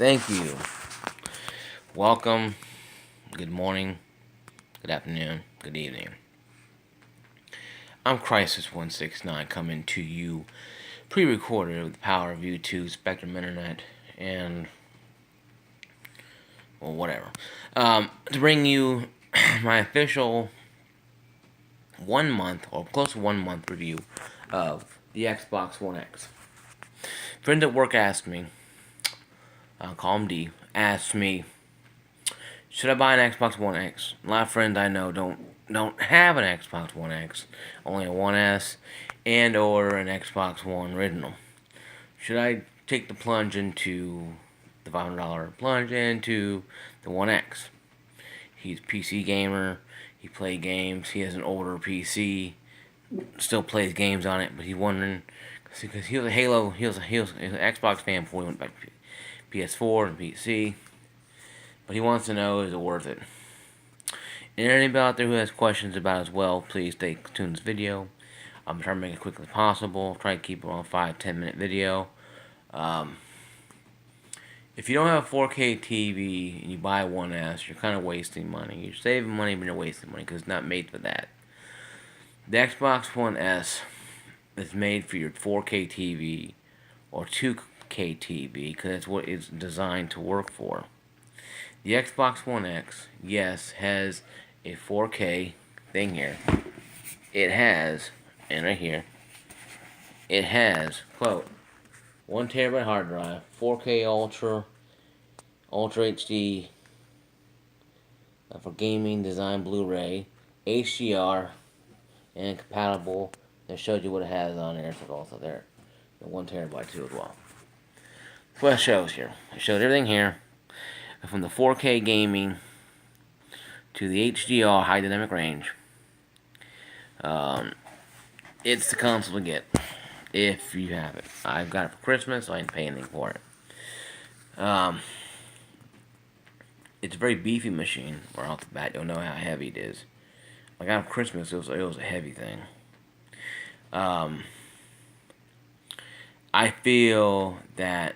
Thank you. Welcome. Good morning. Good afternoon. Good evening. I'm Crisis169 coming to you pre-recorded with the power of YouTube, Spectrum Internet, and well, whatever. To bring you my official 1 month or close to 1 month review of the Xbox One X. A friend at work asked me, call him D, asked me, should I buy an Xbox One X? A lot of friends I know don't have an Xbox One X, only a One S, and or an Xbox One original. Should I take the plunge into the $500 plunge into the One X? He's a PC gamer. He plays games. He has an older PC. Still plays games on it, but he's wondering because he was a Halo. He was an Xbox fan before he went back to PS4 and PC. But he wants to know, is it worth it? And anybody out there who has questions about it as well, please stay tuned to this video. I'm trying to make it as quick as possible. Try to keep it on a 5-10 minute video. If you don't have a 4K TV and you buy One S, you're kind of wasting money. You're saving money, but you're wasting money because it's not made for that. The Xbox One S is made for your 4K TV or 2K TV because that's what it's designed to work for. The Xbox One X, yes, has a 4K thing here. It has, and right here, it has, quote, 1 terabyte hard drive, 4K Ultra HD for gaming, design, Blu-ray, HDR, and compatible. It showed you what it has on there, so it's also there. The 1 terabyte too as well. That's what it shows here. It shows everything here. From the 4K gaming to the HDR high dynamic range. It's the console to get if you have it. I've got it for Christmas, so I didn't pay anything for it. It's a very beefy machine. Right off the bat, you'll know how heavy it is. I got it for Christmas. It was a heavy thing. I feel that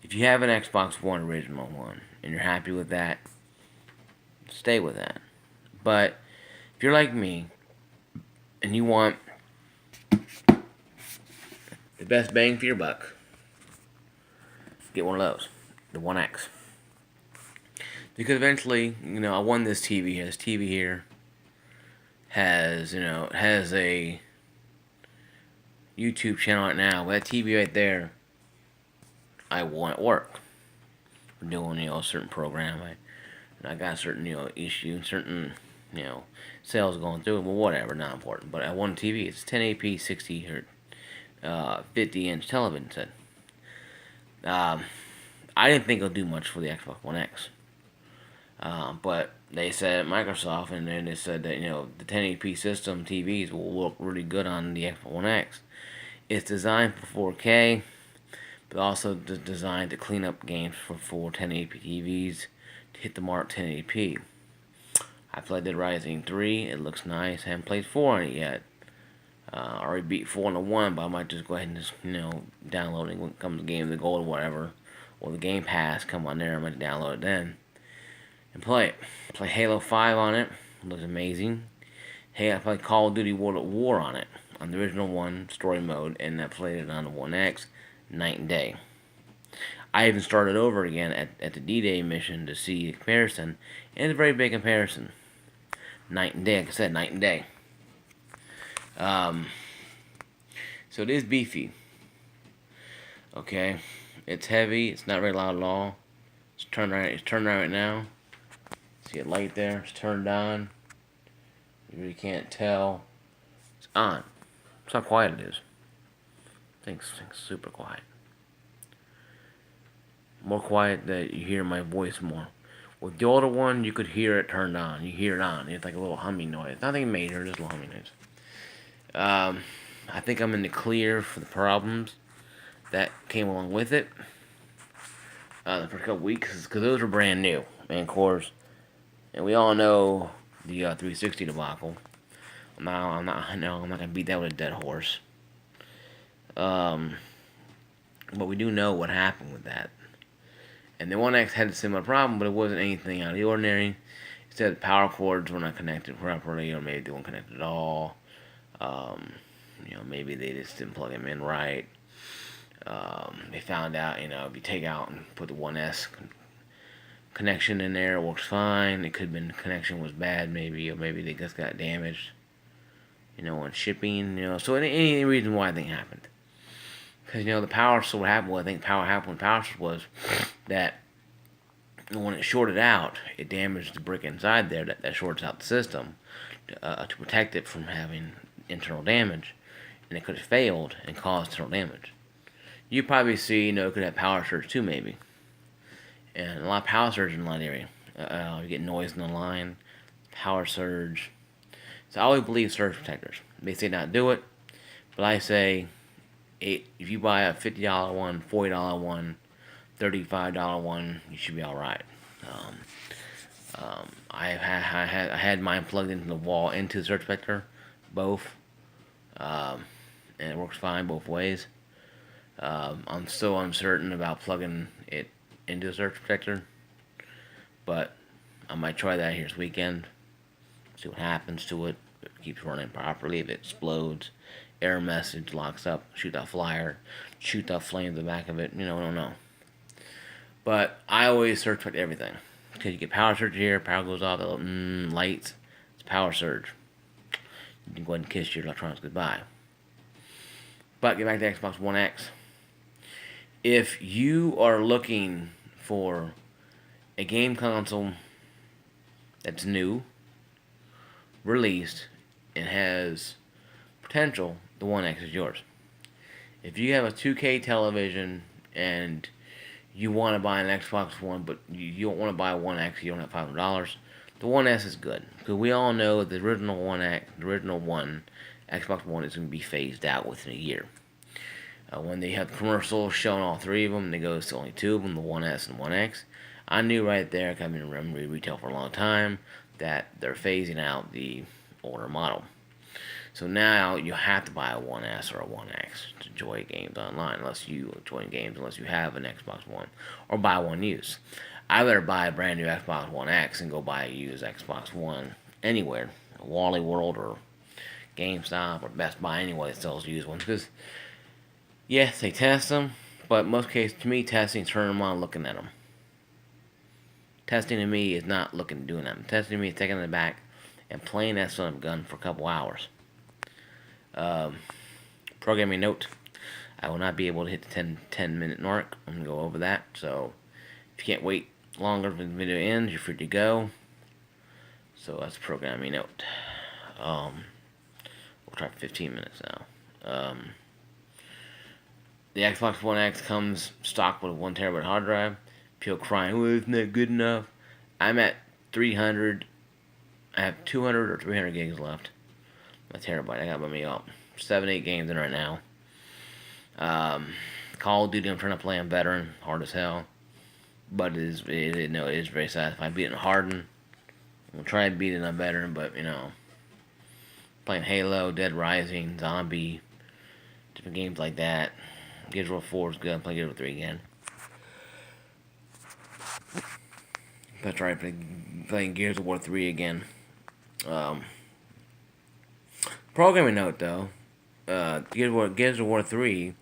if you have an Xbox One original one and you're happy with that, stay with that. But if you're like me and you want the best bang for your buck, get one of those, the One X. Because eventually, I won this TV here. This TV here has, it has a YouTube channel right now. That TV right there, I want it work. We're doing, a certain program. I got a certain, issue, certain, sales going through it. Well, whatever, not important. But I want a TV. It's 1080p, 60 hertz, 50-inch television set. I didn't think it'll do much for the Xbox One X. But they said Microsoft, and then they said that, the 1080p system TVs will work really good on the Xbox One X. It's designed for 4K, but also designed to clean up games for 1080p TVs to hit the mark 1080p. I played Dead Rising 3. It looks nice. I haven't played 4 on it yet. I already beat 4 on the 1, but I might just go ahead and just, download it when it comes to Game of the Gold or whatever. Or the Game Pass come on there. I might download it then. And play it. Play Halo 5 on it. It looks amazing. Hey, I played Call of Duty World at War on it. On the original one, story mode. And I played it on the One X. Night and day. I even started over again at the D-Day mission to see the comparison. And it's a very big comparison. Night and day. Like I said, night and day. So it is beefy. Okay. It's heavy. It's not very loud at all. It's turned on right now. See a light there? It's turned on. You really can't tell. It's on. That's how quiet it is. Things super quiet. More quiet that you hear my voice more. With the older one, you could hear it turned on. You hear it on. It's like a little humming noise. Nothing major, just a little humming noise. I think I'm in the clear for the problems that came along with it. The first couple weeks, because those were brand new. And of course, and we all know the 360 debacle. I'm not gonna beat that with a dead horse. But we do know what happened with that. And the One X had a similar problem, but it wasn't anything out of the ordinary. It said the power cords were not connected properly, or maybe they weren't connected at all. Maybe they just didn't plug them in right. They found out, if you take out and put the 1S connection in there, it works fine. It could have been the connection was bad, maybe, or maybe they just got damaged, on shipping, So any reason why I think happened. Because, the power source happened, I think power happened with power source was that when it shorted out, it damaged the brick inside there that shorts out the system to protect it from having internal damage. And it could have failed and caused internal damage. You probably see, it could have power surge too, maybe. And a lot of power surge in a lot of area. You get noise in the line, power surge. So I always believe surge protectors. They say not do it, but I say if you buy a $50 one, $40 one, $35 one, you should be all right. I had mine plugged into the wall into the surge protector, both, and it works fine both ways. I'm still uncertain about plugging it into the surge protector, but I might try that here this weekend. See what happens to it. If it keeps running properly, if it explodes, error message, locks up, shoot that flyer, shoot that flame in the back of it. I don't know. But I always surge protect everything. Because you get power surge here, power goes off, lights, it's power surge. You can go ahead and kiss your electronics goodbye. But get back to Xbox One X. If you are looking for a game console that's new, released, and has potential, the One X is yours. If you have a 2K television and you want to buy an Xbox One, but you don't want to buy a One X, you don't have $500, the One S is good. Because we all know the original One X, the original one, Xbox One is going to be phased out within a year. When they have commercials showing all three of them, they go to only two of them, the One S and One X. I knew right there, because I've been in retail for a long time, that they're phasing out the older model. So now you have to buy a One S or a One X to enjoy games online, unless you have an Xbox One, or buy one used. I'd rather buy a brand new Xbox One X and go buy a used Xbox One anywhere, Wally World or GameStop or Best Buy, anywhere that sells used ones, because yes, they test them, but most cases, to me, testing is turning them on, looking at them. Testing to me is not doing that. Testing to me is taking it back and playing that son of a gun for a couple hours. Programming note: I will not be able to hit the 10 minute mark. I'm going to go over that. So if you can't wait longer for the video ends, you're free to go. So that's programming note. We'll try 15 minutes now. The Xbox One X comes stocked with a 1 terabyte hard drive. People crying, well, isn't that good enough? I'm at 300. I have 200 or 300 gigs left. A terabyte. I got by me up 7-8 games in right now. Call of Duty, I'm trying to play on veteran, hard as hell, but it is very satisfying. Beating Harden, I'm try to beat it on veteran, but playing Halo, Dead Rising, Zombie, different games like that. Gears of War 4 is good. I'm playing Gears of War 3 again. That's right, playing Gears of War 3 again. Programming note though, Gears of War 3,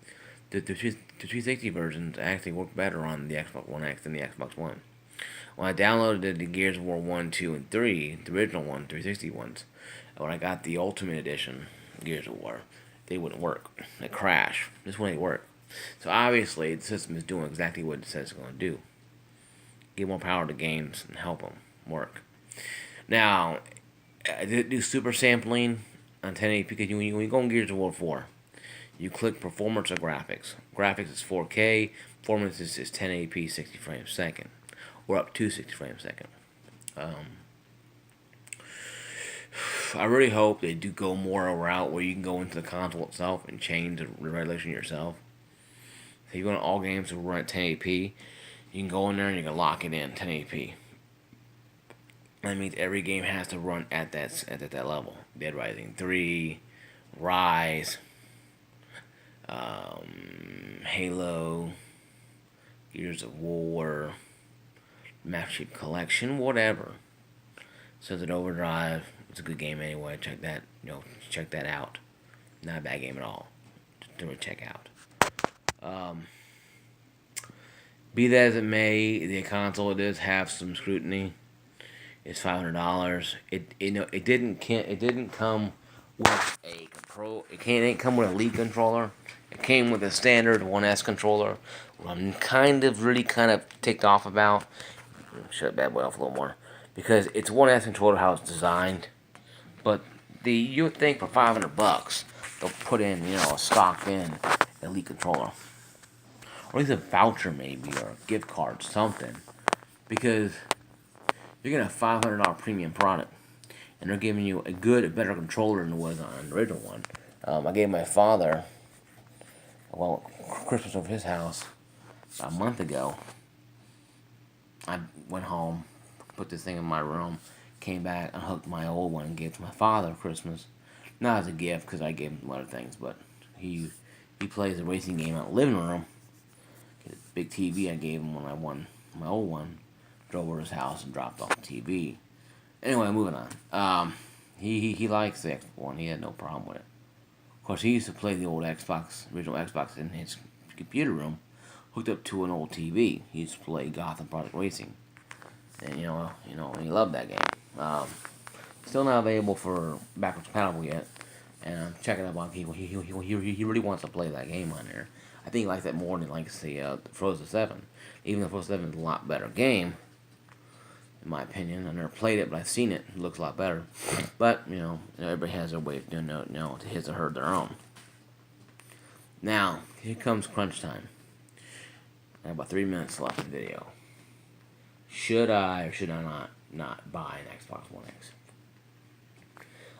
the 360 versions actually work better on the Xbox One X than the Xbox One. When I downloaded the Gears of War 1, 2, and 3, the original one, 360 ones, when I got the Ultimate Edition Gears of War, they wouldn't work. They crash. This wouldn't work. So obviously, the system is doing exactly what it says it's going to do. Give more power to games and help them work. Now, I did do super sampling on 1080p because when you go on Gears of War 4, you click performance or graphics. Graphics is 4K, performance is 1080p 60 frames a second, or up to 60 frames a second. I really hope they do go more a route where you can go into the console itself and change the resolution yourself. If you go to all games that run at 1080p, you can go in there and you can lock it in 1080p. That means every game has to run at that level. Dead Rising 3, Rise, Halo, Gears of War, Master Chief Collection, whatever. Sunset Overdrive, it's a good game anyway. Check that out. Not a bad game at all to check out. Um, be that as it may, the console does have some scrutiny. It's $500. It didn't come with a control. It didn't come with a Elite controller. It came with a standard 1S controller. What I'm kind of ticked off about. Shut that bad boy off a little more, because it's 1S controller how it's designed. But you would think for $500 they'll put in a stock in Elite controller, or at least a voucher maybe, or a gift card, something, because you're getting a $500 premium product, and they're giving you a better controller than it was on the original one. I gave my father, Christmas of his house about a month ago. I went home, put this thing in my room, came back, unhooked my old one, and gave it to my father for Christmas. Not as a gift, because I gave him some other things, but he plays a racing game out in the living room. His big TV I gave him when I won my old one. Drove over to his house and dropped off the TV. Anyway, moving on. He likes the Xbox One. He had no problem with it. Of course, he used to play the old original Xbox in his computer room, hooked up to an old TV. He used to play Gotham Project Racing, and he loved that game. Still not available for backwards compatible yet, and I'm checking up on people. He really wants to play that game on there. I think he likes that more than he likes the Frozen 7. Even though Frozen 7 is a lot better game, in my opinion. I've never played it, but I've seen it. It looks a lot better. But, everybody has their way of doing it, to his or her their own. Now, here comes crunch time. I have about 3 minutes left in the video. Should I or should I not buy an Xbox One X?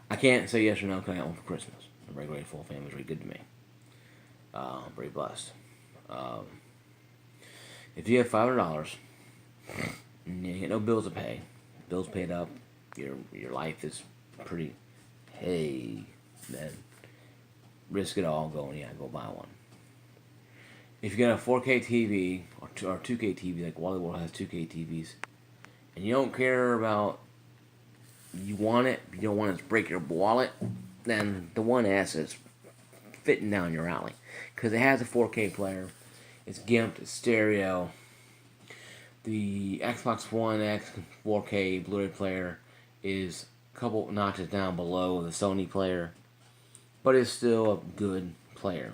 I can't say yes or no because I got one for Christmas. I'm very grateful. Family's very good to me. I'm very blessed. If you have $500, you get no bills to pay, bills paid up, your life is pretty, hey, then risk it all, go buy one. If you got a 4K TV or 2K TV, like Wally World has 2K TVs, and you don't care about, you want it, you don't want it to break your wallet, then the One S is fitting down your alley, because it has a 4K player, it's gimped, it's stereo. The Xbox One X 4K Blu-ray player is a couple notches down below the Sony player, but it's still a good player.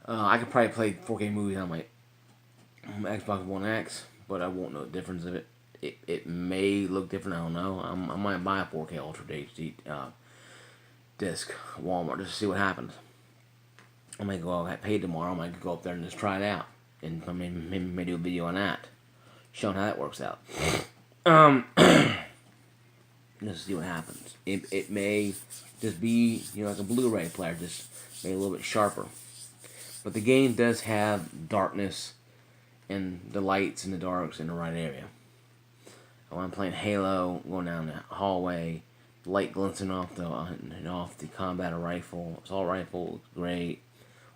I could probably play 4K movies on my Xbox One X, but I won't know the difference of it. It may look different, I don't know. I might buy a 4K Ultra HD disc at Walmart just to see what happens. I might go out, pay tomorrow, I might go up there and just try it out, and maybe do a video on that, showing how that works out. Just see what happens. It may just be, like a Blu-ray player, just maybe a little bit sharper. But the game does have darkness and the lights and the darks in the right area. When I'm playing Halo, going down the hallway, the light glancing off the combat rifle, assault rifle looks great.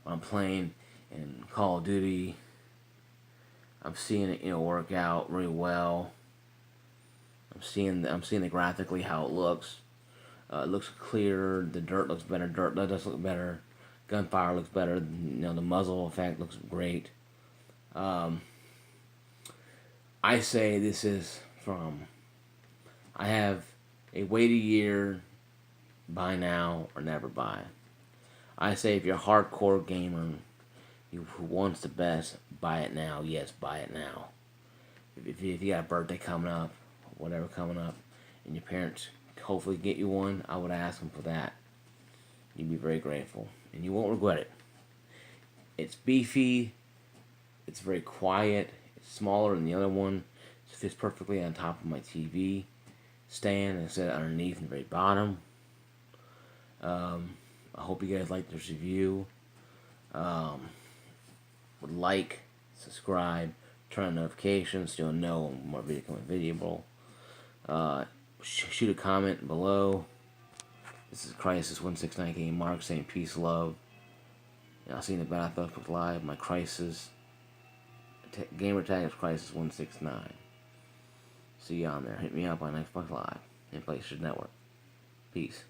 When I'm playing in Call of Duty, I'm seeing it, work out really well. I'm seeing it graphically how it looks. It looks clearer. The dirt looks better. Dirt does look better. Gunfire looks better. The muzzle effect looks great. I say this is I have a wait a year, buy now or never buy. I say if you're a hardcore gamer who wants the best, buy it now. Yes, buy it now. If you got a birthday coming up, whatever coming up, and your parents hopefully get you one, I would ask them for that. You'd be very grateful, and you won't regret it. It's beefy, it's very quiet, it's smaller than the other one, it fits perfectly on top of my TV stand instead of underneath in the very bottom. I hope you guys like this review. Would like, subscribe, turn on notifications so you'll know when more video coming available. Shoot a comment below. This is Crisis 169 Game Mark saying peace, love. And I'll see you in the Battlefield Facebook Live. My Crisis gamer tag is Crisis 169. See you on there. Hit me up on Xbox Live and PlayStation Network. Peace.